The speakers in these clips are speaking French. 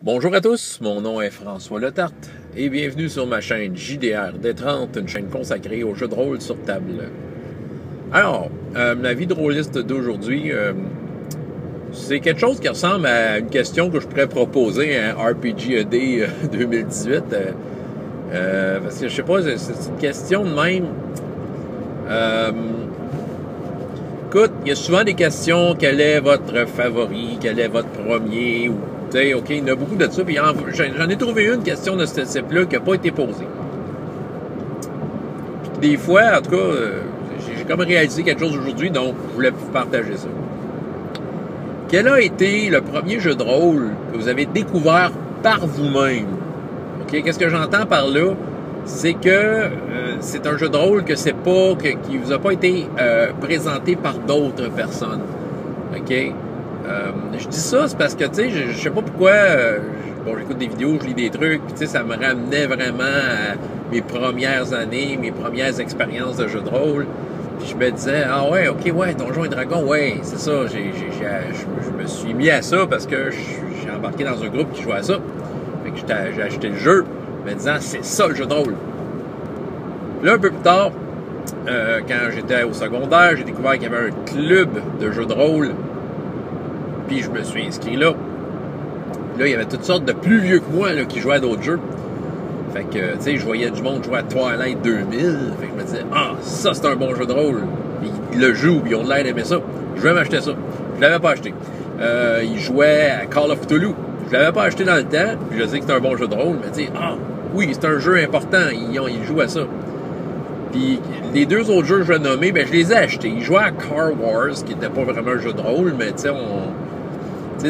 Bonjour à tous, mon nom est François Letarte et bienvenue sur ma chaîne JDR D30, une chaîne consacrée aux jeux de rôle sur table. Alors, la vie de rôliste d'aujourd'hui, c'est quelque chose qui ressemble à une question que je pourrais proposer à RPGED 2018. Parce que je sais pas, c'est une question de même. Écoute, il y a souvent des questions, quel est votre favori, quel est votre premier, ou OK, il y en a beaucoup de ça, puis j'en ai trouvé une question de ce type-là qui n'a pas été posée. Puis des fois, en tout cas, j'ai comme réalisé quelque chose aujourd'hui, donc je voulais vous partager ça. Quel a été le premier jeu de rôle que vous avez découvert par vous-même? OK, qu'est-ce que j'entends par là? C'est que c'est un jeu de rôle que c'est pas, qui vous a pas été présenté par d'autres personnes. OK? Je dis ça, c'est parce que, tu sais, je sais pas pourquoi, bon, j'écoute des vidéos, je lis des trucs, puis tu sais, ça me ramenait vraiment à mes premières années, mes premières expériences de jeu de rôle. Puis je me disais, ah ouais, OK, ouais, Donjons et Dragons, ouais, c'est ça, je me suis mis à ça parce que j'ai embarqué dans un groupe qui jouait à ça. Fait que j'ai acheté le jeu, me disant, c'est ça le jeu de rôle. Là, un peu plus tard, quand j'étais au secondaire, j'ai découvert qu'il y avait un club de jeux de rôle. Puis je me suis inscrit là. Là, il y avait toutes sortes de plus vieux que moi là, qui jouaient à d'autres jeux. Fait que, tu sais, je voyais du monde jouer à Twilight 2000. Fait que je me disais, ah, ça, c'est un bon jeu de rôle. Ils le jouent, puis ils ont l'air d'aimer ça. Je vais m'acheter ça. Je l'avais pas acheté. Ils jouaient à Call of Cthulhu. Je l'avais pas acheté dans le temps, puis je sais que c'est un bon jeu de rôle, mais tu sais, ah, oui, c'est un jeu important. Ils jouent à ça. Puis les deux autres jeux que je vais nommer, ben je les ai achetés. Ils jouaient à Car Wars, qui n'était pas vraiment un jeu de rôle, mais tu sais,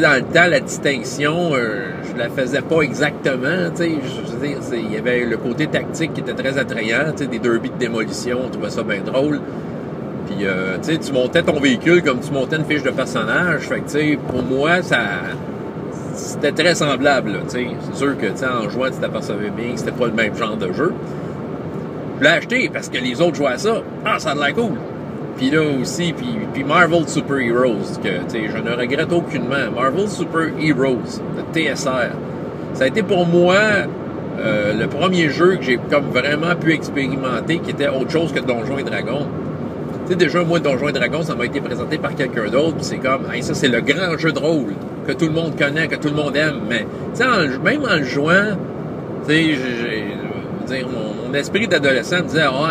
dans le temps, la distinction, je la faisais pas exactement, tu sais, je veux dire, il y avait le côté tactique qui était très attrayant, tu sais, des derbies de démolition, on trouvait ça bien drôle. Puis, tu sais, tu montais ton véhicule comme tu montais une fiche de personnage, fait que, tu sais, pour moi, c'était très semblable, tu sais. C'est sûr que, tu sais, en jouant, tu t'apercevais bien que c'était pas le même genre de jeu. Je l'ai acheté parce que les autres jouaient à ça. Ah, ça a l'air cool! Puis là aussi, puis Marvel Super Heroes, que je ne regrette aucunement. Marvel Super Heroes, de TSR. Ça a été pour moi le premier jeu que j'ai comme vraiment pu expérimenter qui était autre chose que Donjons et Dragons. Tu sais, déjà, moi, Donjons et Dragons, ça m'a été présenté par quelqu'un d'autre, puis c'est comme, hey, ça, c'est le grand jeu de rôle que tout le monde connaît, que tout le monde aime. Mais, tu sais, même en le jouant, tu sais, mon esprit d'adolescent me disait, ah,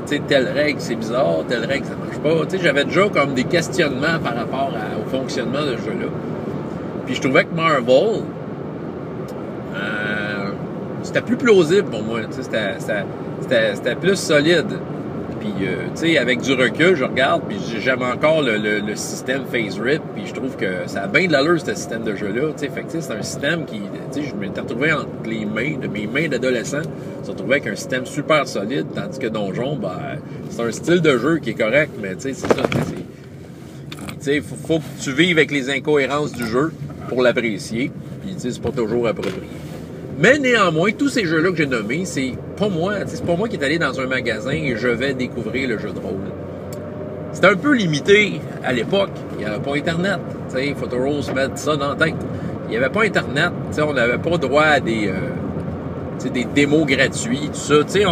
tu sais, telle règle, c'est bizarre, telle règle, ça marche pas. Tu sais, j'avais déjà comme des questionnements par rapport au fonctionnement de ce jeu-là. Puis je trouvais que Marvel, c'était plus plausible pour moi. Tu sais, c'était plus solide. Puis, tu sais, avec du recul, je regarde, puis j'aime encore le système Phase Rip, puis je trouve que ça a bien de l'allure, ce système de jeu-là, tu sais. Fait que, tu sais, c'est un système qui, tu sais, je m'étais retrouvé entre les mains de mes mains d'adolescent, je me suis retrouvé avec un système super solide, tandis que Donjon, ben, c'est un style de jeu qui est correct, mais, tu sais, c'est ça, tu sais, faut que tu vives avec les incohérences du jeu pour l'apprécier, puis, tu sais, c'est pas toujours approprié. Mais néanmoins, tous ces jeux-là que j'ai nommés, c'est pas moi qui est allé dans un magasin et je vais découvrir le jeu de rôle. C'était un peu limité à l'époque. Il n'y avait pas Internet. Tu sais, Photorose se met ça dans la tête. Il n'y avait pas Internet. Tu sais, on n'avait pas droit à des démos gratuits, tout ça. Tu sais,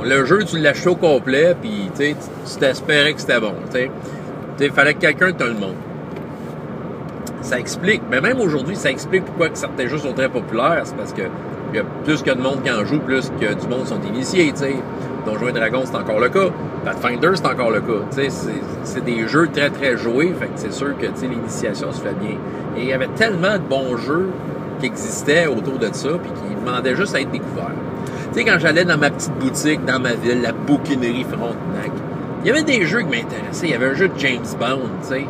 le jeu, tu l'achetais au complet, puis tu t'espérais que c'était bon. Tu sais, il fallait que quelqu'un te le montre. Ça explique, mais même aujourd'hui, ça explique pourquoi que certains jeux sont très populaires. C'est parce que il y a plus que de monde qui en joue, plus que du monde sont initiés, tu sais. Donjons et Dragons, c'est encore le cas. Pathfinder, c'est encore le cas. Tu sais, c'est des jeux très, très joués, fait que c'est sûr que, tu sais, l'initiation se fait bien. Et il y avait tellement de bons jeux qui existaient autour de ça, puis qui demandaient juste à être découverts. Tu sais, quand j'allais dans ma petite boutique, dans ma ville, la Bouquinerie Frontenac, il y avait des jeux qui m'intéressaient. Il y avait un jeu de James Bond, tu sais.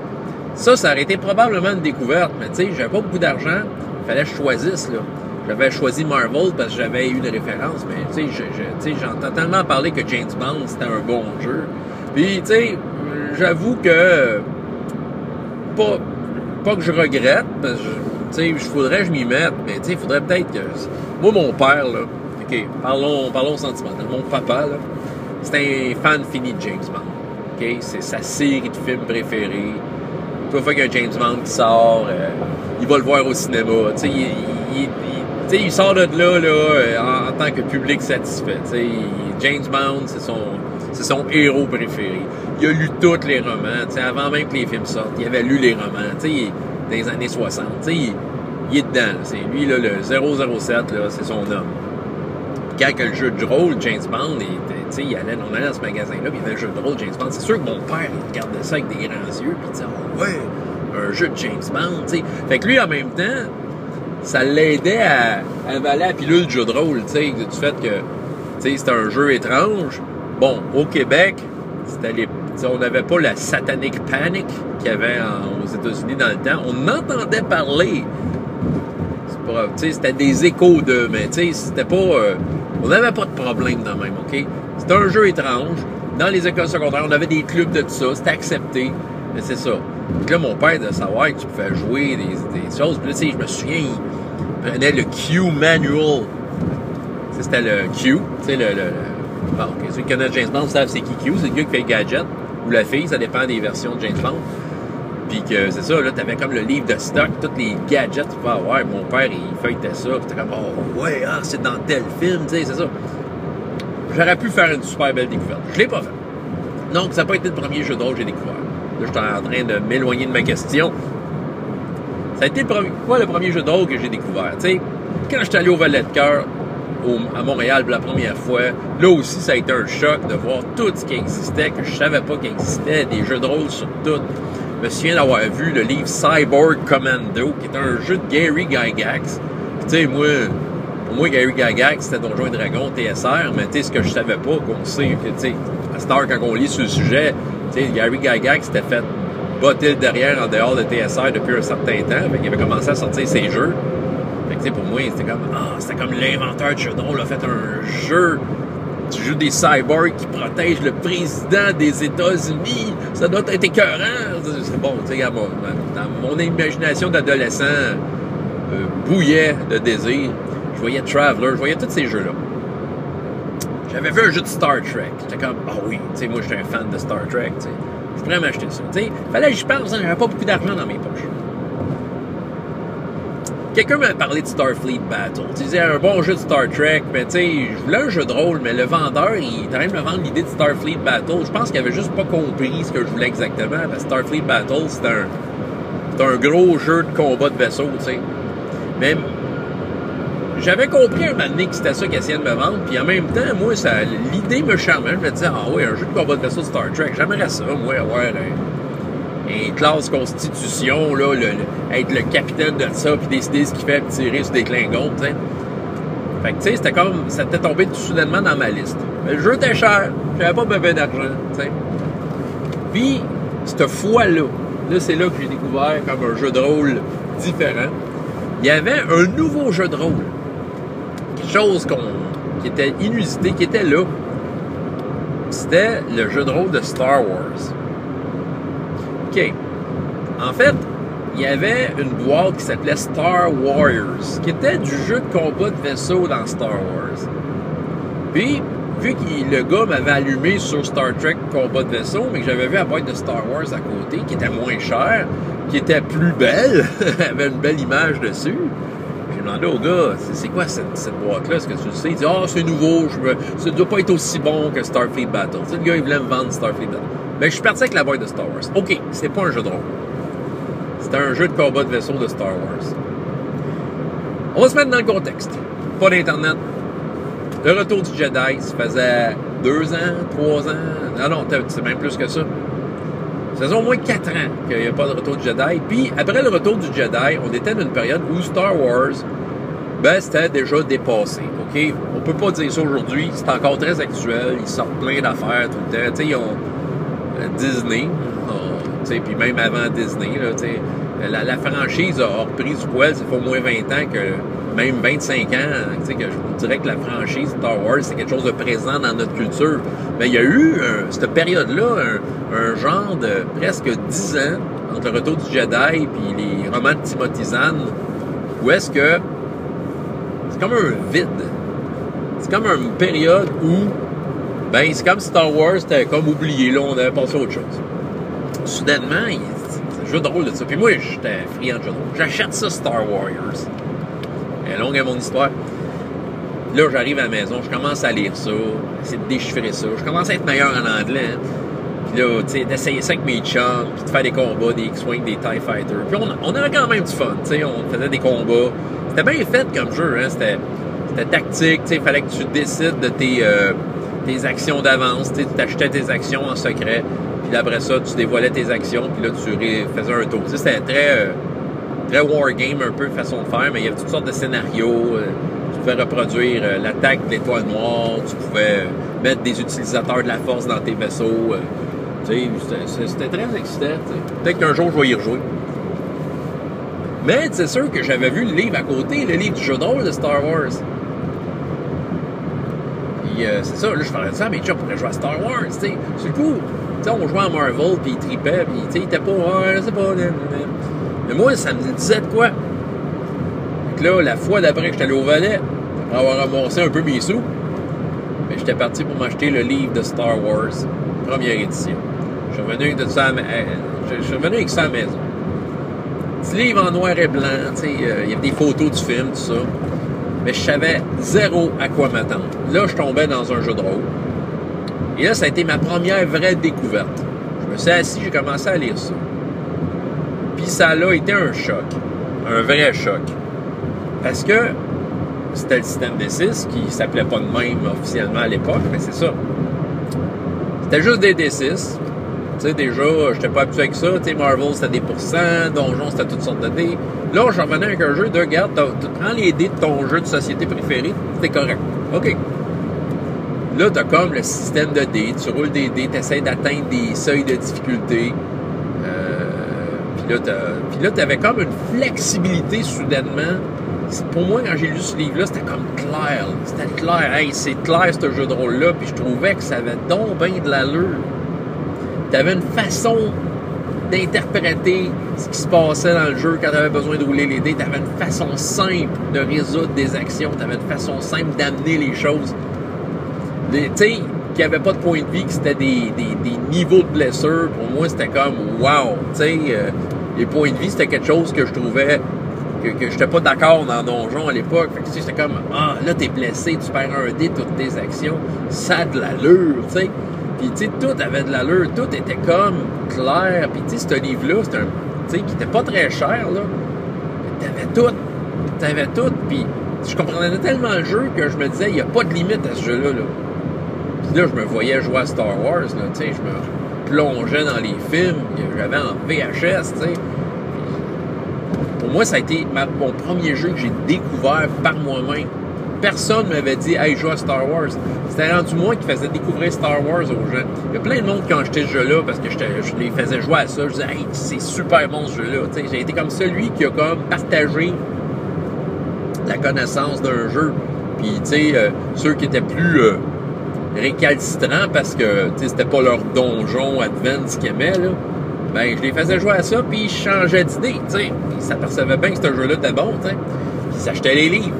Ça aurait été probablement une découverte, mais tu sais, j'avais pas beaucoup d'argent, il fallait que je choisisse, là. J'avais choisi Marvel parce que j'avais eu une référence, mais tu sais, j'entends tellement parler que James Bond, c'était un bon jeu. Puis, tu sais, j'avoue que, pas que je regrette, parce que, tu sais, il faudrait que je m'y mette, mais tu sais, il faudrait peut-être que... Moi, mon père, là, OK, parlons sentimental, mon papa, là, c'est un fan fini de James Bond, OK? C'est sa série de films préférée. Toute fois qu'il y a un James Bond qui sort, il va le voir au cinéma. Tu sais, il il sort de là, en tant que public satisfait. James Bond, c'est son héros préféré. Il a lu tous les romans. Avant même que les films sortent, il avait lu les romans. Dans les années 60. Il est dedans. C'est lui, là, le 007, là, c'est son homme. Quand le jeu de rôle, James Bond, on allait dans ce magasin-là, puis il y avait un jeu de rôle, James Bond. C'est sûr que mon père, il regardait ça avec des grands yeux, puis il disait, oh, ouais, un jeu de James Bond, t'sais. Fait que lui, en même temps, ça l'aidait à avaler la pilule du jeu de rôle, du fait que, c'était un jeu étrange. Bon, au Québec, on n'avait pas la Satanic Panic qu'il y avait aux États-Unis dans le temps. On entendait parler. C'était des échos d'eux, mais c'était pas... on n'avait pas de problème dans le même, OK? C'était un jeu étrange. Dans les écoles secondaires, on avait des clubs de tout ça. C'était accepté. Mais c'est ça. Donc là, mon père, de savoir que tu pouvais jouer des choses. Puis là, je me souviens, il prenait le Q Manual. C'était le Q. Bon, OK, ceux qui connaissent James Bond savent c'est qui Q. C'est le gars qui fait le gadget. Ou la fille, ça dépend des versions de James Bond. Puis que c'est ça, là, t'avais comme le livre de stock, tous les gadgets que tu peux avoir. Mon père, il feuilletait ça, puis t'es comme, oh, ouais, c'est dans tel film, c'est ça. J'aurais pu faire une super belle découverte. Je l'ai pas fait. Donc, ça n'a pas été le premier jeu de rôle que j'ai découvert. Là, je suis en train de m'éloigner de ma question. Ça a été le premier jeu de rôle que j'ai découvert. Quand je suis allé au Valet de Cœur, à Montréal pour la première fois, là aussi, ça a été un choc de voir tout ce qui existait, que je savais pas qu'il existait, des jeux de rôle sur tout. Je me souviens d'avoir vu le livre Cyborg Commando, qui est un jeu de Gary Gygax. Puis, pour moi, Gary Gygax, c'était Donjons et Dragons, TSR, mais ce que je savais pas, qu'on sait que, à cette heure, quand on lit sur le sujet, Gary Gygax s'était fait botter le derrière en dehors de TSR depuis un certain temps. Fait qu'il avait commencé à sortir ses jeux. Fait que, pour moi, c'était comme l'inventeur de jeux de rôle a fait un jeu. Tu joues des cyborgs qui protègent le président des États-Unis. Ça doit être écœurant. C'est bon, tu sais, dans mon imagination d'adolescent bouillait de désir. Je voyais Traveler, je voyais tous ces jeux-là. J'avais vu un jeu de Star Trek. J'étais comme, ah oui, tu sais, moi, j'étais un fan de Star Trek, tu sais. Je pourrais m'acheter ça. Tu sais, fallait que j'y pense, j'avais pas beaucoup d'argent dans mes poches. Quelqu'un m'a parlé de Starfleet Battle. Tu disais un bon jeu de Star Trek, mais tu sais, je voulais un jeu de rôle, mais le vendeur, il était en train de me vendre l'idée de Starfleet Battle. Je pense qu'il avait juste pas compris ce que je voulais exactement. Parce que Starfleet Battle, c'est un gros jeu de combat de vaisseau, tu sais. Mais j'avais compris un moment donné que c'était ça qu'il essayait de me vendre, puis en même temps, moi, l'idée me charmait. Je me disais, ah oui, un jeu de combat de vaisseau de Star Trek, j'aimerais ça, moi, avoir une classe constitution, là, être le capitaine de ça, puis décider ce qu'il fait, puis tirer sur des Klingons, tu sais. Fait que, tu sais, c'était comme, ça était tombé tout soudainement dans ma liste. Mais le jeu était cher, j'avais pas besoin d'argent, tu sais. Puis, cette fois-là, c'est là que j'ai découvert comme un jeu de rôle différent. Il y avait un nouveau jeu de rôle. Quelque chose qui était inusité, qui était là. C'était le jeu de rôle de Star Wars. OK. En fait, il y avait une boîte qui s'appelait Star Warriors, qui était du jeu de combat de vaisseau dans Star Wars. Puis, vu que le gars m'avait allumé sur Star Trek combat de vaisseau, mais que j'avais vu la boîte de Star Wars à côté, qui était moins chère, qui était plus belle, avait une belle image dessus. J'ai demandé au gars, c'est quoi cette boîte-là? Est-ce que tu le sais? Il dit, c'est nouveau, ça ne doit pas être aussi bon que Starfleet Battle. Tu sais, le gars, il voulait me vendre Starfleet Battle. Mais je suis parti avec la boîte de Star Wars. OK, c'est pas un jeu de rôle. C'était un jeu de combat de vaisseau de Star Wars. On va se mettre dans le contexte. Pas d'Internet. Le retour du Jedi, ça faisait 2 ans, 3 ans. Non, c'est même plus que ça. Ça faisait au moins 4 ans qu'il n'y a pas de retour du Jedi. Puis, après le retour du Jedi, on était dans une période où Star Wars, c'était déjà dépassé. OK? On peut pas dire ça aujourd'hui. C'est encore très actuel. Ils sortent plein d'affaires tout le temps. Tu sais, ils ont Disney. Tu sais, puis même avant Disney, là, tu sais, la franchise a repris du poil. Ça fait au moins 20 ans que, même 25 ans, tu sais, que je dirais que la franchise Star Wars, c'est quelque chose de présent dans notre culture. Mais il y a eu, cette période-là, un genre de presque 10 ans entre le retour du Jedi et les romans de Timothy Zahn, où est-ce que c'est comme un vide. C'est comme une période où, c'est comme Star Wars, c'était comme oublié, là, on avait passé à autre chose. Soudainement, c'est un jeu de rôle de ça. Puis moi, j'étais friand de jeu de rôle. J'achète ça, Star Warriors. longue est mon histoire. Là, j'arrive à la maison, je commence à lire ça, essayer de déchiffrer ça. Je commence à être meilleur en anglais. Hein. Puis là, tu sais, d'essayer ça avec mes chums, puis de faire des combats, des X-Wing, des TIE Fighters. Puis on avait quand même du fun, tu sais, on faisait des combats. C'était bien fait comme jeu, hein. C'était tactique, tu sais, il fallait que tu décides de tes actions d'avance, tu sais, tu t'achetais tes actions en secret. Puis après ça, tu dévoilais tes actions, puis là, tu faisais un tour. Tu sais, c'était très wargame un peu, façon de faire, mais il y avait toutes sortes de scénarios. Tu pouvais reproduire l'attaque de l'étoile noire, tu pouvais mettre des utilisateurs de la force dans tes vaisseaux. Tu sais, c'était très excitant. Peut-être qu'un jour, je vais y rejouer. Mais c'est sûr que j'avais vu le livre à côté, le livre du jeu de rôle de Star Wars. Puis c'est ça, là, je parlais de ça, mais tu pourrais jouer à Star Wars, tu sais. C'est cool. Tu sais, on jouait à Marvel, puis il tripait, puis tu sais, il était pas, je sais pas. Mais moi, ça me disait de quoi. Donc là, la fois d'après que j'étais allé au Valais, après avoir ramassé un peu mes sous, ben, j'étais parti pour m'acheter le livre de Star Wars, première édition. Je suis revenu avec ça à la maison. Petit livre en noir et blanc, tu sais, il y avait des photos du film, tout ça. Mais je savais zéro à quoi m'attendre. Là, je tombais dans un jeu de rôle. Et là, ça a été ma première vraie découverte. Je me suis assis, j'ai commencé à lire ça. Puis ça a été un choc. Un vrai choc. Parce que c'était le système D6 qui s'appelait pas de même officiellement à l'époque, mais c'est ça. C'était juste des D6. Tu sais, déjà, j'étais pas habitué avec ça. Tu sais, Marvel, c'était des pourcents. Donjon, c'était toutes sortes de dés. Là, je revenais avec un jeu de, regarde, tu prends les dés de ton jeu de société préféré, c'est correct. OK. Là, t'as comme le système de dés. Tu roules des dés, t'essaies d'atteindre des seuils de difficulté. Puis là, t'avais comme une flexibilité soudainement. Pour moi, quand j'ai lu ce livre-là, c'était comme clair. C'était clair. Hey, c'est clair, ce jeu de rôle-là. Puis je trouvais que ça avait donc bien de l'allure. T'avais une façon d'interpréter ce qui se passait dans le jeu quand t'avais besoin de rouler les dés. T'avais une façon simple de résoudre des actions. T'avais une façon simple d'amener les choses. Tu sais, qu'il n'y avait pas de point de vie, que c'était des niveaux de blessure. Pour moi, c'était comme wow. Tu sais, les points de vie, c'était quelque chose que je trouvais que j'étais pas d'accord dans Donjon à l'époque. Fait que, tu sais, j'étais comme, là, t'es blessé, tu perds un dé, toutes tes actions. Ça a de l'allure, tu sais. Puis, tu sais, tout avait de l'allure, tout était comme clair. Puis, tu sais, ce livre-là, c'était un, tu sais, qui était pas très cher, là. T'avais tout. Puis, je comprenais tellement le jeu que je me disais, il n'y a pas de limite à ce jeu-là, là. Puis là, je me voyais jouer à Star Wars, là, tu sais, je me plongeais dans les films, j'avais en VHS, tu sais. Pour moi, ça a été mon premier jeu que j'ai découvert par moi-même. Personne ne m'avait dit « Hey, joue à Star Wars ». C'était rendu moi qui faisais découvrir Star Wars aux gens. Il y a plein de monde qui ont acheté ce jeu-là parce que je les faisais jouer à ça. Je disais « Hey, c'est super bon ce jeu-là ». J'ai été comme celui qui a comme partagé la connaissance d'un jeu. Puis, tu sais, ceux qui étaient plus récalcitrants parce que, tu sais, c'était pas leur donjon advance qu'ils aimaient, là. Ben, je les faisais jouer à ça, puis ils changeaient d'idée, tu sais. Ils s'apercevaient bien que ce jeu-là était bon, tu sais. Ils s'achetaient les livres.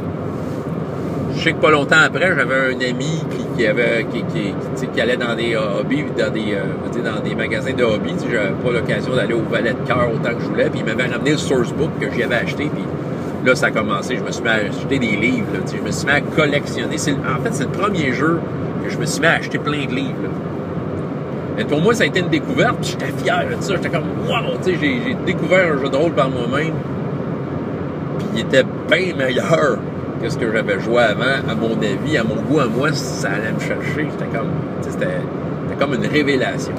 Je sais que pas longtemps après, j'avais un ami qui allait dans des hobbies, dans des magasins de hobbies. J'avais pas l'occasion d'aller au Valet de Cœur autant que je voulais, puis il m'avait ramené le sourcebook que j'y avais acheté, puis là, ça a commencé. Je me suis mis à acheter des livres, là, je me suis mis à collectionner. En fait, c'est le premier jeu que je me suis mis à acheter plein de livres, là. Mais pour moi, ça a été une découverte, puis j'étais fier de ça. J'étais comme, wow, tu sais, j'ai découvert un jeu de rôle par moi-même, puis il était bien meilleur que ce que j'avais joué avant, à mon avis, à mon goût, à moi, ça allait me chercher. C'était comme une révélation.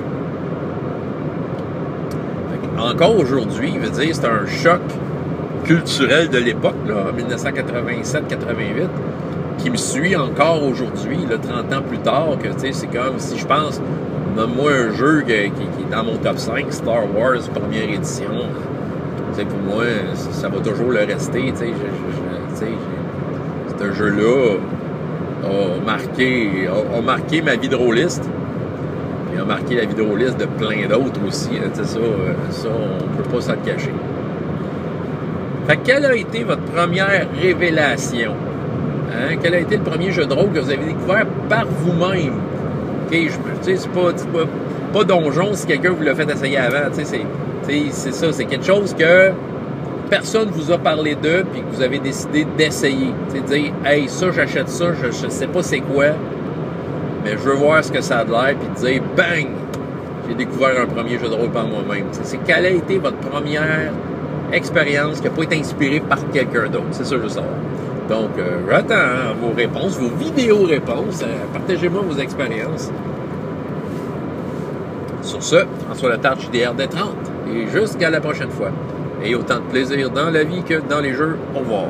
Encore aujourd'hui, je veux dire, c'est un choc culturel de l'époque, là, en 1987-88, qui me suit encore aujourd'hui, là, 30 ans plus tard, que, tu sais, c'est comme si je pense, donne-moi un jeu qui est dans mon top 5, Star Wars, première édition. Tu sais, pour moi, ça va toujours le rester, tu sais, ce jeu-là a marqué ma vie de rôliste. Il a marqué la vie de rôliste de plein d'autres aussi. Hein, ça, on peut pas s'en cacher. Fait que quelle a été votre première révélation? Hein? Quel a été le premier jeu de rôle que vous avez découvert par vous-même? Okay, c'est pas donjon si quelqu'un vous l'a fait essayer avant. C'est ça, c'est quelque chose que personne vous a parlé d'eux puis que vous avez décidé d'essayer. C'est dire, hey, ça, j'achète ça, je sais pas c'est quoi, mais je veux voir ce que ça a de l'air, puis dire, bang, j'ai découvert un premier jeu de rôle par moi-même. C'est quelle a été votre première expérience qui n'a pas été inspirée par quelqu'un d'autre. C'est ça que je veux savoir. Donc, j'attends vos réponses, vos vidéos-réponses. Partagez-moi vos expériences. Sur ce, François Letarte, JDR D30. Et jusqu'à la prochaine fois. Et autant de plaisir dans la vie que dans les jeux. Au revoir.